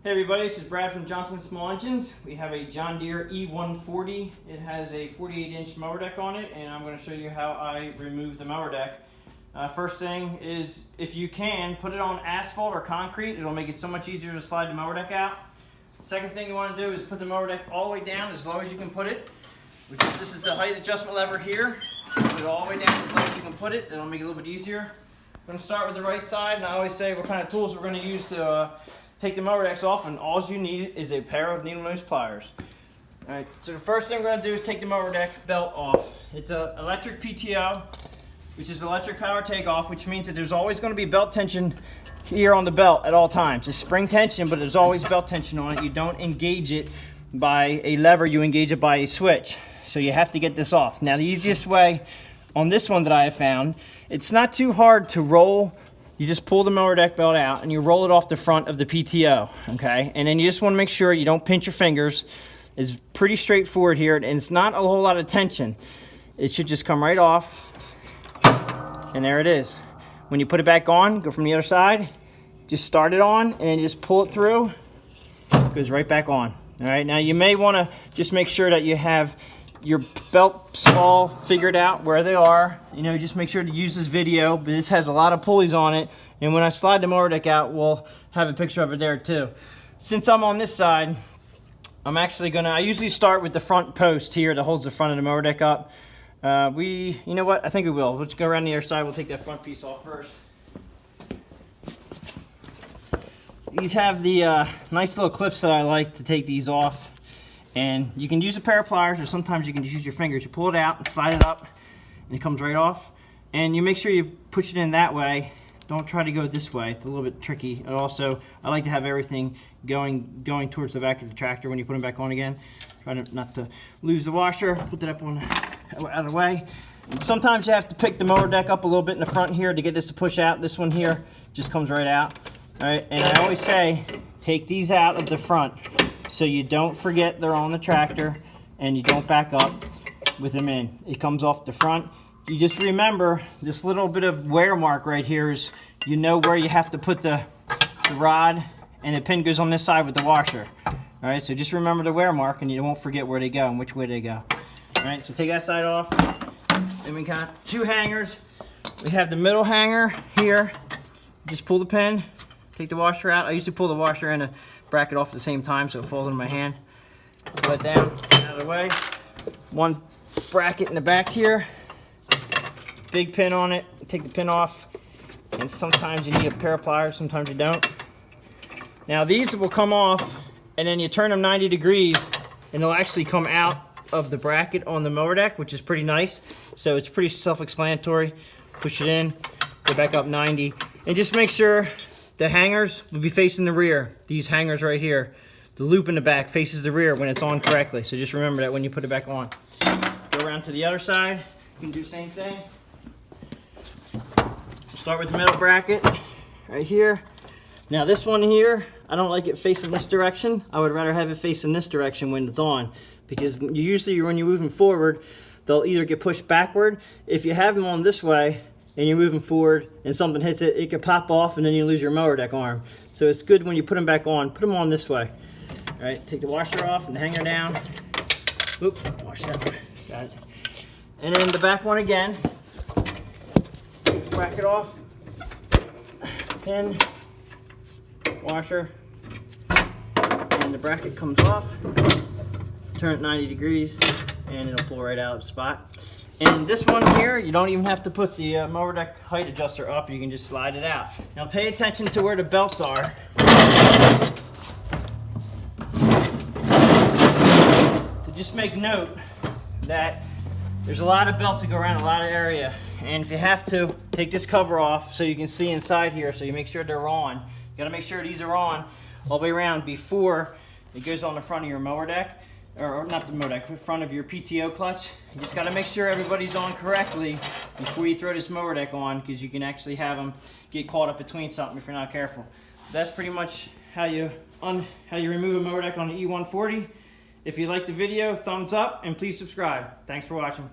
Hey everybody, this is Brad from Johnson Small Engines. We have a John Deere E140. It has a 48-inch mower deck on it, and I'm going to show you how I remove the mower deck. First thing is, if you can, put it on asphalt or concrete. It'll make it so much easier to slide the mower deck out. Second thing you want to do is put the mower deck all the way down as low as you can put it. This is the height adjustment lever here. Put it all the way down as low as you can put it. It'll make it a little bit easier. I'm going to start with the right side, and I always say what kind of tools we're going to use to take the mower decks off, and all you need is a pair of needle nose pliers. Alright, so the first thing we're going to do is take the mower deck belt off. It's an electric PTO, which is electric power takeoff, which means that there's always going to be belt tension here on the belt at all times. It's spring tension, but there's always belt tension on it. You don't engage it by a lever, you engage it by a switch. So you have to get this off. Now the easiest way on this one that I have found, it's not too hard to roll. You just pull the mower deck belt out and you roll it off the front of the PTO, okay? And then you just want to make sure you don't pinch your fingers. It's pretty straightforward here, and it's not a whole lot of tension. It should just come right off, and there it is. When you put it back on, go from the other side, just start it on, and then just pull it through. It goes right back on. All right, now you may want to just make sure that you have your belts all figured out where they are. You know, just make sure to use this video, but this has a lot of pulleys on it, and when I slide the mower deck out, we'll have a picture of it there too. Since I'm on this side, I'm actually gonna, I usually start with the front post here that holds the front of the mower deck up. You know what, I think we will. Let's go around the other side, we'll take that front piece off first. These have the nice little clips that I like to take these off. And you can use a pair of pliers, or sometimes you can just use your fingers. You pull it out and slide it up, and it comes right off. And you make sure you push it in that way. Don't try to go this way. It's a little bit tricky. And also, I like to have everything going towards the back of the tractor when you put them back on again. Try not to lose the washer. Put that up out of the way. Sometimes you have to pick the mower deck up a little bit in the front here to get this to push out. This one here just comes right out. All right, and I always say, take these out of the front, so you don't forget they're on the tractor and you don't back up with them in. It comes off the front. You just remember this little bit of wear mark right here is, you know where you have to put the rod, and the pin goes on this side with the washer. All right, so just remember the wear mark and you won't forget where they go and which way they go. All right, so take that side off. Then we got two hangers. We have the middle hanger here. Just pull the pin, take the washer out. I usually pull the washer and the bracket off at the same time so it falls into my hand. Pull it down, out of the way. One bracket in the back here. Big pin on it. Take the pin off. And sometimes you need a pair of pliers, sometimes you don't. Now these will come off, and then you turn them 90 degrees and they'll actually come out of the bracket on the mower deck, which is pretty nice. So it's pretty self-explanatory. Push it in, go back up 90, and just make sure the hangers will be facing the rear. These hangers right here. The loop in the back faces the rear when it's on correctly. So just remember that when you put it back on. Go around to the other side. You can do the same thing. Start with the middle bracket right here. Now this one here, I don't like it facing this direction. I would rather have it facing this direction when it's on, because usually when you're moving forward, they'll either get pushed backward. If you have them on this way, and you're moving forward and something hits it, it could pop off and then you lose your mower deck arm. So it's good when you put them back on, put them on this way. All right, take the washer off and the hanger down. Oop, wash that, got it. And then the back one again. Bracket off, pin, washer, and the bracket comes off. Turn it 90 degrees and it'll pull right out of the spot. And this one here, you don't even have to put the mower deck height adjuster up, you can just slide it out. Now pay attention to where the belts are. So just make note that there's a lot of belts that go around a lot of area. And if you have to, take this cover off so you can see inside here, so you make sure they're on. You gotta make sure these are on all the way around before it goes on the front of your mower deck. Or not the mower deck, in front of your PTO clutch. You just got to make sure everybody's on correctly before you throw this mower deck on, because you can actually have them get caught up between something if you're not careful. That's pretty much how you remove a mower deck on the E140. If you liked the video, thumbs up and please subscribe. Thanks for watching.